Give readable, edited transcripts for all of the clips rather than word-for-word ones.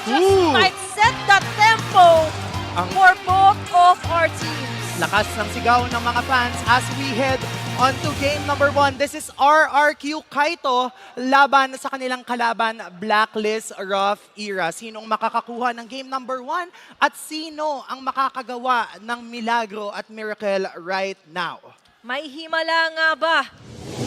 just might set the tempo for both of our teams. Lakas ng sigaw ng mga fans as we head on to game number 1. This is RRQ Kaito laban sa kanilang kalaban Blacklist Rough Era. Sinong makakakuha ng game number 1 at sino ang makakagawa ng milagro at miracle right now? May himala nga ba?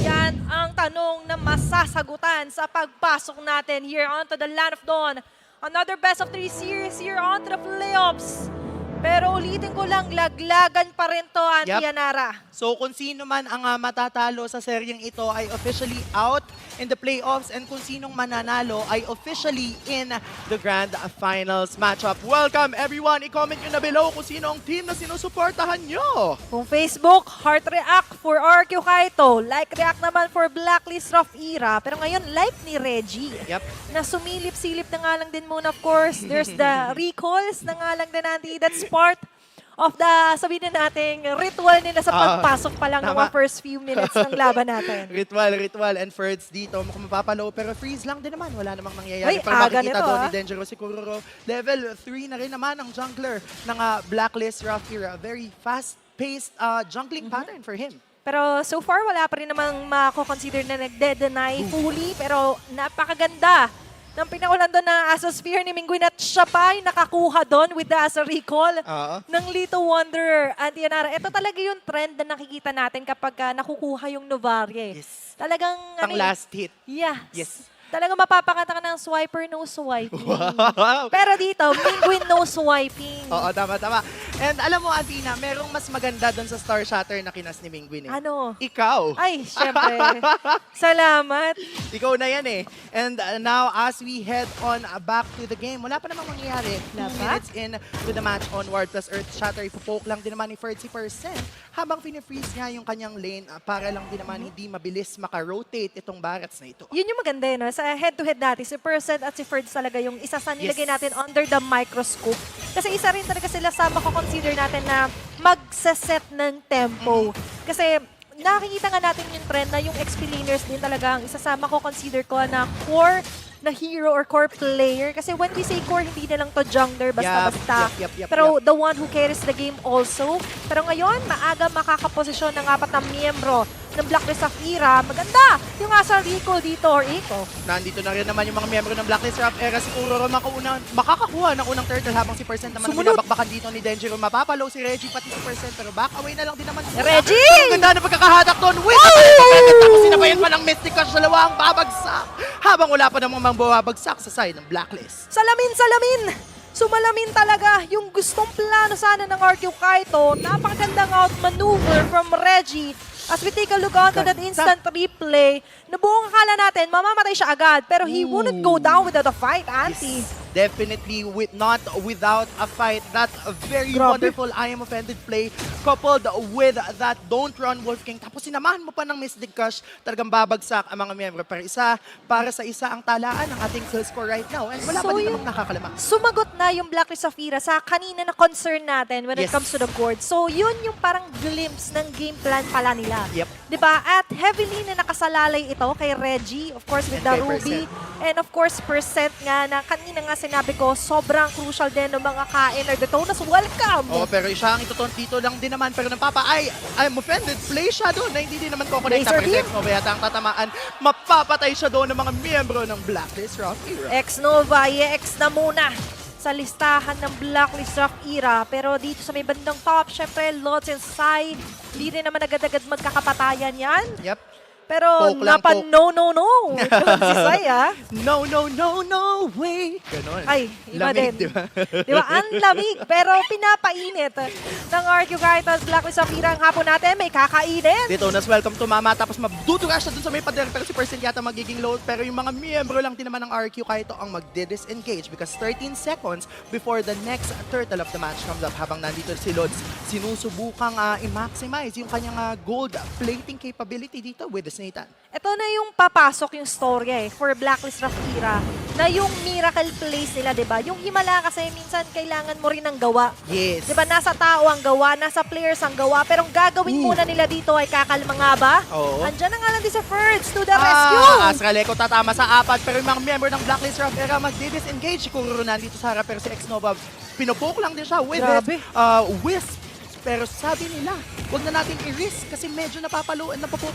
Yan ang tanong na masasagutan sa pagpasok natin here onto the Land of Dawn. Another best of 3 series here onto the playoffs. Pero ulitin ko lang, laglagan pa rin to, Auntie Yanara. So kung sino man ang matatalo sa seryeng ito ay officially out in the playoffs and kung sinong mananalo ay officially in the Grand Finals matchup. Welcome everyone! I-comment nyo na below kung sino ang team na sinusuportahan nyo. Kung Facebook, heart react for RQ Kaito. Like react naman for Blacklist Rough Era. Pero ngayon, like ni Reggie. Na sumilip-silip na nga lang din muna, of course. There's the recalls na nga lang din, Auntie. That's part of the, sabihin na natin, ritual nila sa pagpasok pa lang ng mga first few minutes ng laban natin. Ritual and Ferds dito. Mukhang mapapalo pero freeze lang din naman. Wala namang nangyayari. Uy, Para aga makikita nito, doon ni Denjiro si Kuroro. Level 3 na rin naman ang jungler ng Blacklist Rough Era. Very fast-paced jungling pattern for him. Pero so far, wala pa rin namang mako-consider na nagde-deny fully. Pero napakaganda ng pinakulan doon na Asosphere ni Mingguin at siya pa ay nakakuha doon with the Asa Recall ng Little Wonder. Auntie Yanara, ito talaga yung trend na nakikita natin kapag nakukuha yung Novaria. Yes. Talagang Ang last hit. Yes. Talagang mapapakanta ka ng swiper, no swiping. Wow. Pero dito, Mingguin, no swiping. Oo, tama. And alam mo, Athena, merong mas maganda doon sa Star Shatter na kinas ni Mingguin eh. Ano? Ikaw. Ay, syempre. Salamat. Ikaw na yan eh. And now, as we head on back to the game, wala pa namang mangyayari. 2 minutes in to the match onward. Plus Earth Shatter, ipopoke lang din naman ni 30% habang pinifreeze nga yung kanyang lane para lang din naman hindi mabilis maka-rotate itong barrats na ito. Yun yung maganda no? Sa head-to-head natin, si Percent at si Ferds talaga yung isa sa nilagay natin under the microscope. Kasi isa rin talaga sila sa mako-consider natin na magsaset ng tempo. Kasi nakikita nga natin yung trend na yung XP laners din talaga ang isa sa mako-consider ko na core na hero or core player. Kasi when we say core, hindi na lang to jungler basta-basta. Pero the one who carries the game also. Pero ngayon, maaga makakaposisyon ng 4 na miyembro ng Blacklist Rough Era. Maganda yung Asa Recall dito or Eco. Nandito na rin naman yung mga miyembro ng Blacklist Rough Era. Si Kuroro makakakuha ng unang turtle habang si Percent naman ang binabakbakan dito ni Denjiro. Mapapalo si Reggie pati si Percent pero back away na lang din naman. Reggie! Ang ganda na pagkakahatak doon. Wait! Tapos sinabayan pa ng Mystic Crush. Dalawa ang babagsak. Habang wala pa namang bumabagsak sa side ng Blacklist. Salamin! Sumalamin talaga yung gustong plano sana ng RQ Kaito. Napakagandang outmaneuver from Reggie. As we take a look onto that instant replay, na buong akala natin, mamamatay siya agad. Pero he wouldn't go down without a fight, Auntie. Definitely not without a fight. That very wonderful I am offended play coupled with that don't run Wolf King. Tapos sinamahan mo pa ng Mystic Crush, talagang babagsak ang mga miyembro. Para sa isa ang talaan ng ating kill score right now. And wala pa din namang nakakalamang. Sumagot na yung Blacklist of Era sa kanina na concern natin when it comes to the board. So yun yung parang glimpse ng game plan pala nila. Diba? At heavily na nakasalalay ito kay Reggie, of course with the Ruby. And of course, Percent nga na kanina nga sinabi ko, sobrang crucial din ng mga kain or Detonas. Welcome! Oo, pero siya ang itutunt dito lang din naman. Pero I'm offended. Play shadow na hindi din naman kukonect. X-Nova yata ang tatamaan. Mapapatay siya doon ng mga miyembro ng Blacklist Rough Era. X-Nova, i-X na muna sa listahan ng Blacklist Rough Era. Pero dito sa may bandang top, syempre, Lots inside. Hindi rin naman agad-agad magkakapatayan yan. Pero no. Si Saya. No way. Ganon. Ay, iba lamig, din. Diba? Diba? Ang lamig, pero pinapainit ng RQ Kaito's Blacklist of Era ang hapon natin. May kakainin. Detonas, welcome to Mama. Tapos maduduga siya dun sa may pader. Pero si Percent yata magiging low. Pero yung mga miyembro lang din naman ng RQ Kaito ang mag-disengage because 13 seconds before the next turtle of the match comes up. Habang nandito si Lods, sinusubukang i-maximize yung kanyang gold plating capability dito with the Nathan. Ito na yung papasok yung storya for Blacklist Rafira na yung miracle plays nila, di ba? Yung himala kasi minsan kailangan mo rin ng gawa. Yes. Di ba? Nasa tao ang gawa, nasa players ang gawa, pero ang gagawin muna nila dito ay kakalma nga ba? Oo. Andyan na nga lang din sa Ferds to the rescue! Astraleco tatama sa 4, pero yung mga member ng Blacklist Rafera mag-disengage. Si Kururo nandito sa harap, pero si X-Nova pinopoke lang din siya with Grabe. it. Wisp. Pero sabi nila, huwag na natin i-risk kasi medyo napapoke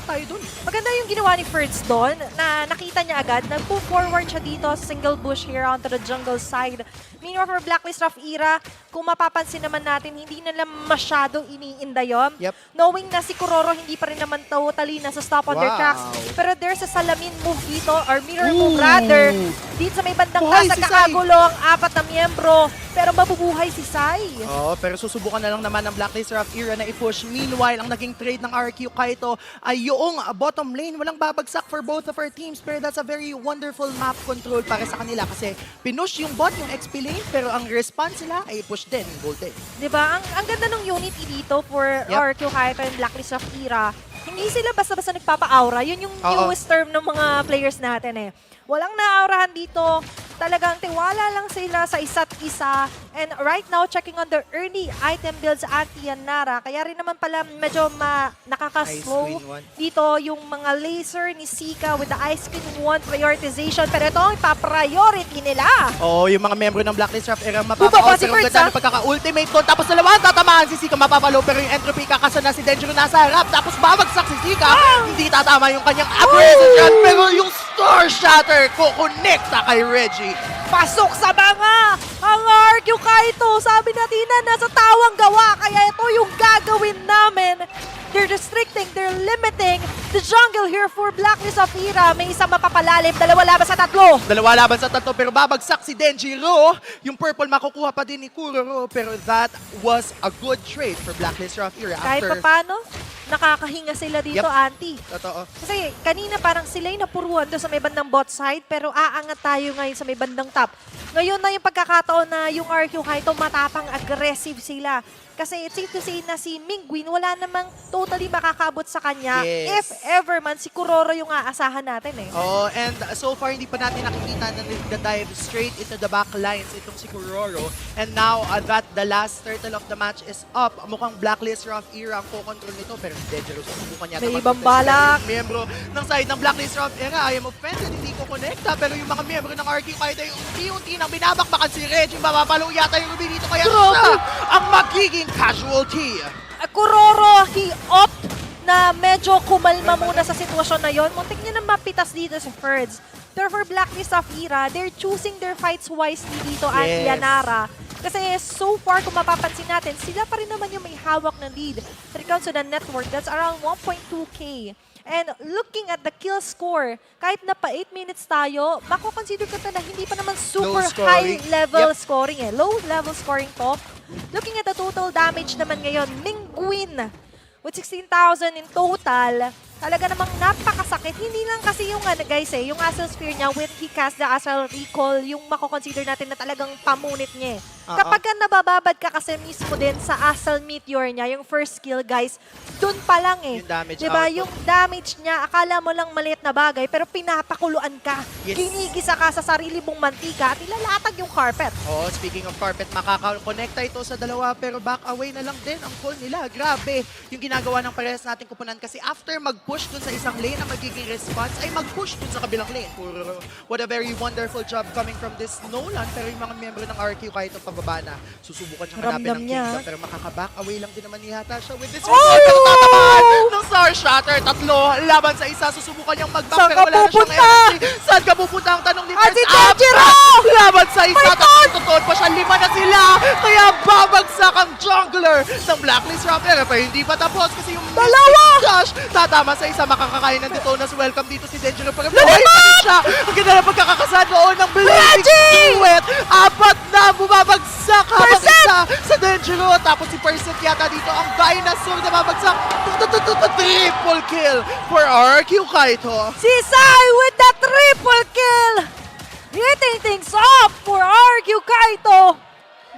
tayo dun. Maganda yung ginawa ni Ferds doon na nakita niya agad. Nag-move forward siya dito sa single bush here onto the jungle side. Meanwhile for Blacklist Rafira, kung mapapansin naman natin, hindi nila masyado iniinda yun. Yep. Knowing na si Kuroro hindi pa rin naman totally nasa stop on their Wow. tracks. Pero there's a salamin move dito, or mirror move rather. Dito sa may bandang Buhay taas, si Sai. kakagulo ang 4 na miyembro. Pero mabubuhay si Sai. Oo, pero susubukan na lang naman ng Blacklist Rafera na i-push. Meanwhile, ang naging trade ng RQ Kaito ay yung bottom lane. Walang babagsak for both of our teams, pero that's a very wonderful map control para sa kanila kasi pinush yung bot, yung XP lane, pero ang response nila ay push din yung gold lane. Diba? Ang ganda ng unity dito for Yep. RQ Kaito and Blacklist Rafira. Hindi sila basta-basta nagpapa-aura. Yun yung Oo. newest term ng mga players natin eh. Walang naaurahan dito. Talagang tiwala lang sila sa isa't isa. And right now, checking on their early item builds at Yanara. Kaya rin naman pala medyo nakaka-slow Ice Queen 1. dito yung mga laser ni Sika with the Ice Queen 1 prioritization. Pero ito ang ipa-priority nila. Oo, yung mga member ng Blacklist Rafera Bumaba mapapakaw. si Pero ang Ferds, ganda ah. ng pagkaka-ultimate ko. Tapos dalawa, tatamaan si Sika, mapapalo. Pero yung entropy, kakasana si Denjiro nasa harap. Tapos babagsak si Sika. Hindi tatama yung kanyang aggression. Pero yung Star Shatter kukonekta kay Reggie. Pasok sa banga! Ang RQ Kaito! Sabi natin na nasa tawang gawa. Kaya ito yung gagawin namin. They're restricting, they're limiting the jungle here for Blacklist of Ira. May isang mapapalalim, 2 laban sa 3. Dalawa laban sa 3, pero babagsak si Denjiro. Yung purple makukuha pa din ni Kuroro. Pero that was a good trade for Blacklist Rafera Kahit after... pa paano, nakakahinga sila dito, Yep. Auntie. Totoo. Kasi kanina parang sila yung napuruan doon sa may bandang bot side, pero aangat tayo ngayon sa may bandang top. Ngayon na yung pagkakataon na yung RQ Kaito matapang aggressive sila. Kasi it's safe to say na si Mingguin wala namang totally makakabot sa kanya. Yes. If ever man, si Kuroro yung aasahan natin eh. Oh, and so far hindi pa natin nakikita na nag-dive straight into the back lines itong si Kuroro. And now that the last turtle of the match is up, mukhang Blacklist Rafera ang co-control nito. Pero si Denjiro susubukan niya. May ibang balak. Miyembro ng side ng Blacklist Rafera, I am offended, hindi ko connecta. Pero yung mga miyembro ng RQ kahit ay unti-unti nang binabakbakan si Reggie, mapapalo yata yung Ruby dito. Kaya Grabe. siya ang magiging casualty. Kuroro, he opt na medyo kumalma muna sa sitwasyon na yon. Muntik niya na mapitas dito sa Ferds. Pero for Blacklist of Ira, they're choosing their fights wisely dito at Yes. Yanara. Kasi so far, kung mapapansin natin, sila pa rin naman yung may hawak ng lead. When it comes to the network, that's around 1.2K. And looking at the kill score, kahit na pa 8 minutes tayo, mako-consider ko na hindi pa naman super Low scoring. high level Yep. scoring eh. Low level scoring to. Looking at the total damage naman ngayon, Mingguin with 16,000 in total. Talaga namang napakasakit. Hindi lang kasi yung guys yung Astral Sphere niya when he cast the Astral Recall, yung mako-consider natin na talagang pamunit niya eh. Kapag ka nabababad ka kasi mismo din sa Astral Meteor niya, yung first skill guys, dun pa lang eh. Yung damage diba? output. Yung damage niya, akala mo lang maliit na bagay, pero pinapakuluan ka. Yes. Ginigisa ka sa sarili mong mantika at ilalatag yung carpet. Oh, speaking of carpet, makaka-connecta ito sa dalawa pero back away na lang din ang call nila. Grabe yung ginagawa ng parehas nating kupunan kasi after mag-push dun sa isang lane na magiging response ay mag-push dun sa kabilang lane. Puro, what a very wonderful job coming from this Nolan. Pero yung mga miyembro ng RQ kahit ang pababa na, susubukan siyang hanapin Ramdam ng niya. Kingdom pero makaka-back away lang din naman ni Hata siya with this Oh! result. Pero tatamaan ng Star Shatter. 3 laban sa isa. Susubukan niyang mag-back Saan pero ka wala na siyang pupunta? energy. Saan ka pupunta ang tanong ni Ah, si First Denjiro! laban sa isa, totoo pa siya, 5 na sila. Kaya babagsak ang jungler ng Blacklist Rafera. Pero hindi pa tapos kasi yung Dalawa! Dash tatama sa isa, makakakain ng Detonas. Welcome dito si Denjiro. Pero buhay pa rin siya. Ang ganda na pagkakasad doon ng Blazing Duet. 4 na bumabagsak habang isa sa Denjiro. Tapos si Percent yata dito ang dinosaur na babagsak. Triple kill for RQ Kaito. Si Sai with the triple kill! Hitting things up for RQ Kaito.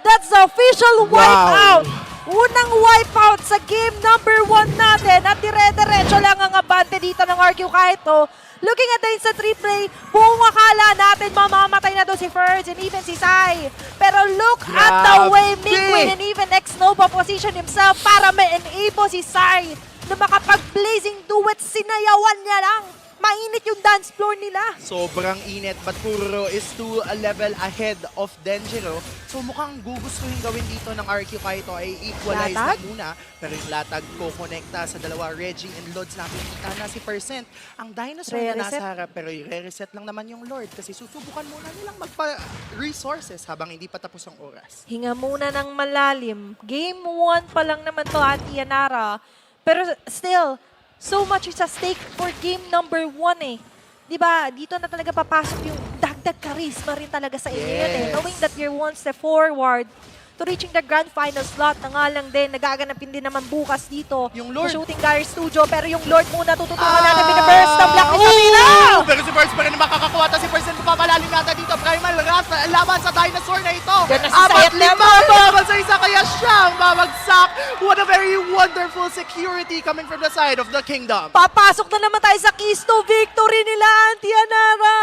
That's the official wipeout Unang wipeout sa game number 1 natin at dire-diretso lang ang abante dito ng RQ Kaito. Looking at the instant replay, buong akala natin mamamatay na doon si Ferds and even si Sai. Pero look at the way Mingwin and even X-Nova position himself para ma-enable si Sai na makapag-blazing duet, sinayawan niya lang. Mainit yung dance floor nila. Sobrang init, but Kuroro is 2 level ahead of Denjiro. So mukhang gugustuhin gawin dito ng RQ Kaito ay equalize na Latag? muna. Pero yung latag ko connecta sa dalawa, Reggie and Lods, nakikita na si Percent. Ang dinosaur na Re-reset? nasa harap, pero i-reset lang naman yung Lord kasi susubukan muna nilang magpa-resources habang hindi pa tapos ang oras. Hinga muna ng malalim. Game 1 pa lang naman to at Yanara. Pero still, so much is at stake for game number 1 eh. Diba, dito na talaga papasok yung dagdag charisma rin talaga sa inyo yun eh. Yes. Knowing that you're one step forward to reaching the grand final slot na nga lang din, nagaganapin din naman bukas dito. Yung Lord. Sa Shooting Guy Studio, pero yung Lord muna tututukan natin binaburst ng Black Sabina! Pero si First pa rin makakakuha. Si Percent papalalim natin dito. Primal Wrath laban sa dinosaur na ito. Yan na si Apat Sayat lima naman. babal sa isa kaya siyang babagsak. What a very wonderful security coming from the side of the kingdom. Papasok na naman tayo sa keys to victory nila, Auntie Yanara!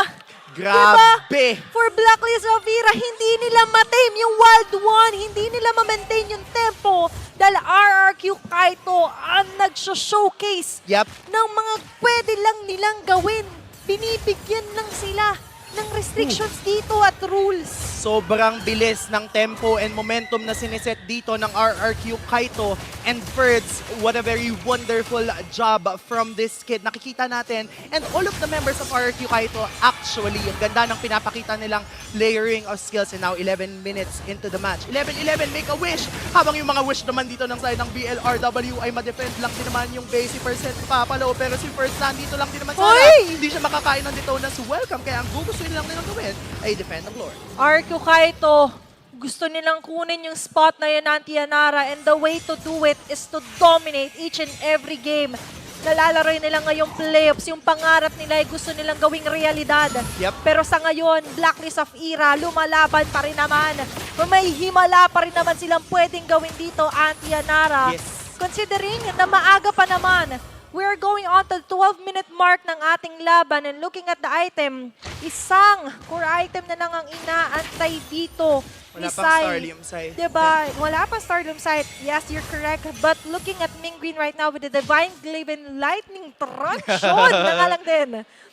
Grabe! For Blacklist of Vera, hindi nila matame yung Wild One, hindi nila ma-maintain yung tempo dahil RRQ Kaito ang nag-showcase Yep. ng mga pwede lang nilang gawin. Binibigyan lang sila ng restrictions dito at rules. Sobrang bilis ng tempo and momentum na siniset dito ng RRQ Kaito and Ferds. What a very wonderful job from this kid. Nakikita natin and all of the members of RRQ Kaito actually, ang ganda ng pinapakita nilang layering of skills and now 11 minutes into the match. 11-11, make a wish! Habang yung mga wish naman dito ng side ng BLRW ay ma-defend lang din naman yung base. Si Percent papalo pero si Ferds nandito lang din naman sa harap. Hoy! Hindi siya makakain ng Detonas welcome kaya ang gugustuhin lang nilang gawin ay defend ang Lord. RQ Kaito, gusto nilang kunin yung spot na yun, Auntie Yanara, and the way to do it is to dominate each and every game. Nalalaro nila ngayong playoffs, yung pangarap nila ay gusto nilang gawing realidad. Yep. Pero sa ngayon, Blacklist of Era, lumalaban pa rin naman. May himala pa rin naman silang pwedeng gawin dito, Auntie Yanara. Yes. Considering na maaga pa naman, we're going on to the 12-minute mark ng ating laban and looking at the item, isang core item na lang ang inaantay dito. Wala ni pang Sai. Starlium side. Diba? Wala pang Starlium side. Yes, you're correct. But looking at Mingwin right now with the Divine Glaive and Lightning Truncheon na nga lang din.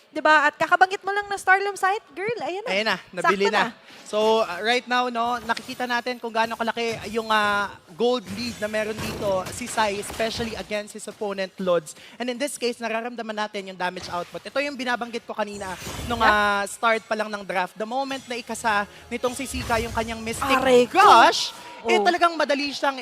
Diba? At kakabanggit mo lang ng Starlium side, girl, ayan na. Ayan na, nabili Sakto na. So, right now, no, nakikita natin kung gaano kalaki yung gold lead na meron dito si Sai, especially against his opponent, Lods. And in this case, nararamdaman natin yung damage output. Ito yung binabanggit ko kanina nung start pa lang ng draft. The moment na ikasa nitong si Sika yung kanyang Mystic Aray ko. Gush, eh Oh. talagang madali siyang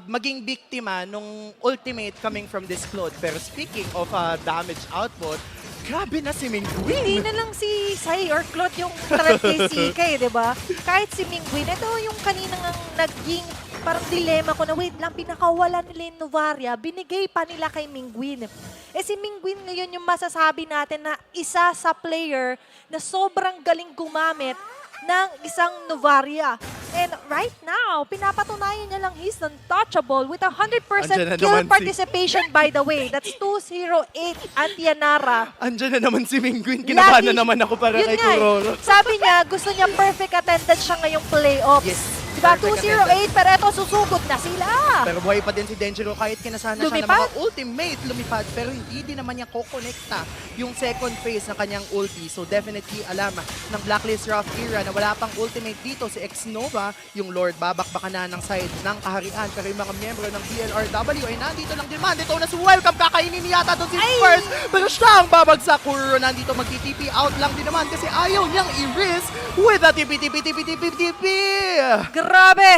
maging biktima nung ultimate coming from this Claude. Pero speaking of damage output, grabe na si Mingwin. Hindi na lang si Sai or Claude yung threat kay Sika eh, di ba? Kahit si Mingwin, ito yung kaninang ang naging parang dilema ko na wait lang, pinakawala nila yung Novaria, binigay pa nila kay Mingwin. Eh si Mingwin ngayon yung masasabi natin na isa sa player na sobrang galing gumamit ng isang Novaria. And right now, pinapatunayan niya lang he's untouchable with 100% Andyan na kill naman si- participation by the way. That's 208 Antianara. Andyan na naman si Mingwin. Kinabahan na Lagi- naman ako para Yun kay nga eh. Kuroro. Sabi niya, gusto niya perfect attendance siya ngayong playoffs. Yes, Diba? perfect 208, pero eto susugod na sila. Pero buhay pa din si Denjiro kahit kinasana siya ng Lumipad? mga ultimate lumipad pero hindi din naman niya kokonekta yung second phase ng kanyang ulti. So definitely alam ng Blacklist Rough Era na wala pang ultimate dito si X-Nova, yung Lord babakbakan na ng side ng kaharian. Pero yung mga miyembro ng BLRW ay nandito lang din man. Dito na si Welcome, kakainin niya yata doon si Spurs. Pero siya ang babagsak. Kuroro nandito mag-TP out lang din naman kasi ayaw niyang i-risk with a TP. Grabe!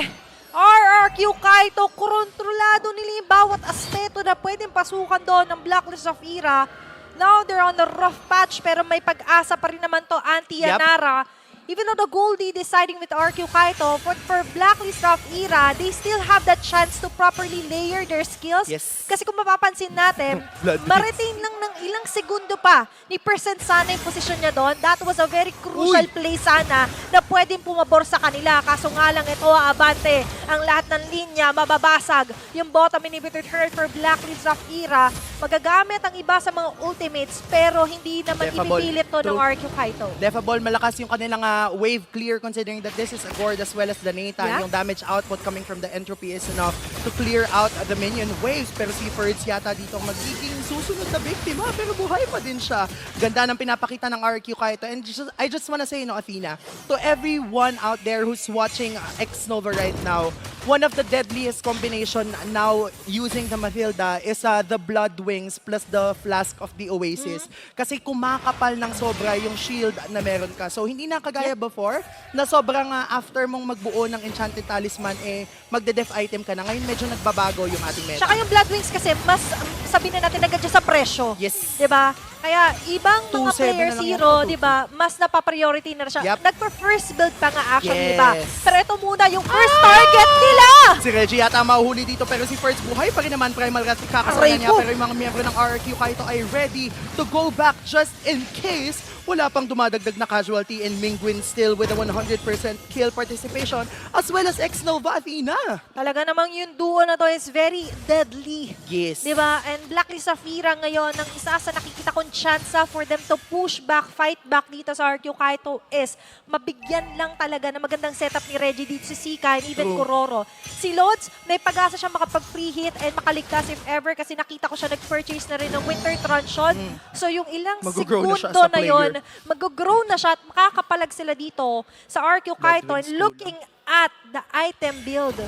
RRQ Kaito, kontrolado nila yung bawat aspeto na pwedeng pasukan doon ng Blacklist of Era. Now they're on the rough patch pero may pag-asa pa rin naman to Anti-Yanara. Even though the Goldie deciding with RQ Kaito, for Blacklist of Era, they still have that chance to properly layer their skills. Yes. Kasi kung mapapansin natin, Blood ma-retain lang ng ilang segundo pa ni Percent sana yung posisyon niya doon. That was a very crucial Uy. play sana na pwedeng pumabor sa kanila. Kaso nga lang ito, Abante, ang lahat ng linya, mababasag. Yung bottom inhibitor turret for Blacklist Rough Era, magagamit ang iba sa mga ultimates, pero hindi naman Defable. ipipilit to ng True. RQ Kaito. Defable, malakas yung kanilang wave clear considering that this is a Gord as well as the Nathan. Yeah. Yung damage output coming from the entropy is enough to clear out the minion waves. Pero si Ferds yata dito ang magiging susunod na biktima pero buhay pa din siya. Ganda ng pinapakita ng RQ Kaito. And I just wanna say, no, Athena, to everyone out there who's watching X-Nova right now, one of the deadliest combination now using the Mathilda is the Blood Wings plus the Flask of the Oasis. Kasi kumakapal ng sobra yung shield na meron ka. So hindi na kagaya before na sobrang after mong magbuo ng Enchanted Talisman, magde-def item ka na. Ngayon medyo nagbabago yung ating meta. Tsaka yung Blood Wings kasi, mas sabihin na natin nagkadya sa presyo. Yes. 'Di ba? Kaya ibang mga 2-7 player na lang zero, yata, 'di ba? Mas napa-priority na siya. Yep. Nagpa-first build pa nga actually, 'di ba? Yes. Pero ito muna yung first target nila. Si Reggie yata mahuhuli dito pero si Ferds buhay pa rin naman. Primal Rat kakasama Aray niya ko. pero yung mga miyembro ng RRQ Kaito ay ready to go back just in case wala pang dumadagdag na casualty and Mingwin still with a 100% kill participation as well as X-Nova Athena. Talaga namang yung duo na to is very deadly. Yes. 'Di ba? And Blacklist Zafira ngayon, ang isa sa nakikita kong chance for them to push back, fight back dito sa RQ Kaito is mabigyan lang talaga na magandang setup ni Reggie dito si Sika and even True. Kuroro. Si Lods, may pag-asa siya makapag-free hit and makaligtas if ever kasi nakita ko siya nag-purchase na rin ng Winter Truncheon. So yung ilang Mag-grow na siya segundo as a na yon, player. mag-grow na siya at makakapalag sila dito sa RQ Kaito and Bloodwings looking at the item build.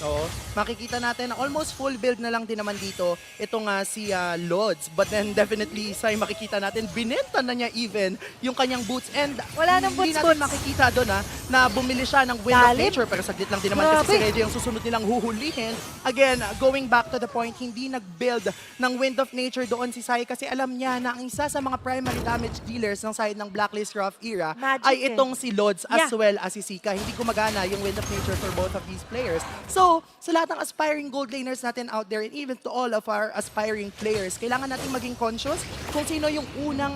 Oo. Makikita natin na almost full build na lang din naman dito itong si Lods. But then definitely sa makikita natin, binenta na niya even yung kanyang boots. And Wala nang hindi boots, natin boots. makikita doon na bumili siya ng Wind of Galim. Nature. Pero saglit lang din naman kasi si Grabe. Reggie ang susunod nilang huhulihin. Again, going back to the point, hindi nag-build ng Wind of Nature doon si Sai kasi alam niya na ang isa sa mga primary damage dealers ng side ng Blacklist Rough Era Magic ay itong si Lods as Yeah. well as si Sika. Hindi gumagana yung Wind of Nature for both of these players. So, sa lahat ng aspiring gold laners natin out there and even to all of our aspiring players, kailangan natin maging conscious kung sino yung unang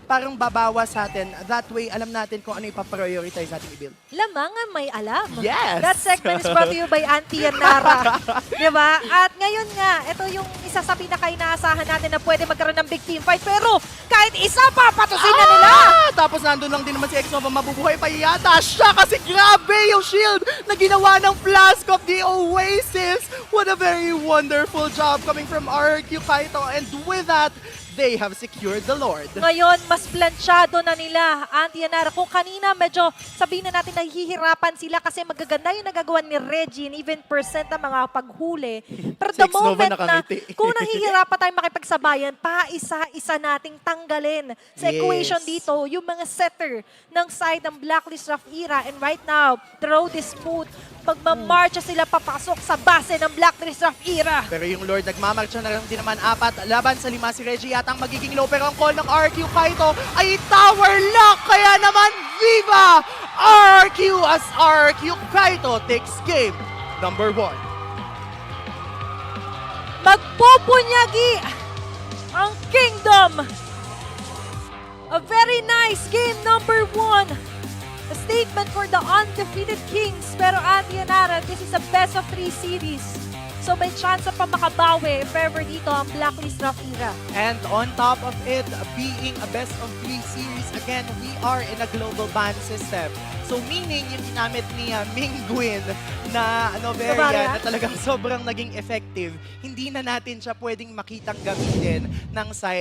parang babawas sa atin. That way, alam natin kung ano ipaprioritize natin i-build. Lamang ang may alam. Yes! That segment is brought to you by Auntie Yanara. Diba? At ngayon nga, ito yung isa sa pinaka-inaasahan natin na pwede magkaroon ng big team fight. Pero kahit isa pa, patusin na nila! Tapos nandun lang din naman si X-Nova, mabubuhay pa yata siya kasi grabe yung shield na ginawa ng Flask of the Oasis. What a very wonderful job coming from RRQ Kaito, and with that, they have secured the Lord. Ngayon, mas planchado na nila, Auntie Yanara. Kung kanina, medyo sabihin na natin nahihirapan sila kasi magaganda yung nagagawa ni Reggie and even percent ng mga paghuli. Pero Si the X-Nova moment na nakangiti. kung nahihirapan tayo makipagsabayan, paisa-isa nating tanggalin sa Yes. equation dito yung mga setter ng side ng Blacklist Rough Era. And right now, the road is smooth. Magmamarcha sila papasok sa base ng Blacklist Rough Era. Pero yung Lord, nagmamarcha na lang din naman 4 laban sa 5 si Reggie yata ang magiging low. Pero ang call ng RQ Kaito ay tower lock. Kaya naman, Viva RQ as RQ Kaito takes game number 1. Magpupunyagi ang Kingdom. A very nice game number 1. A statement for the undefeated Kings. Pero Auntie Yanara, this is a best of 3 series. So may chance pa makabawi if ever dito ang Blacklist Rough Era. And on top of it, being a best of 3 series, again, we are in a global ban system. So meaning, yung ginamit ni Mingwin na Bavaria? Noveria na talagang sobrang naging effective, hindi na natin siya pwedeng makitang gamitin ng side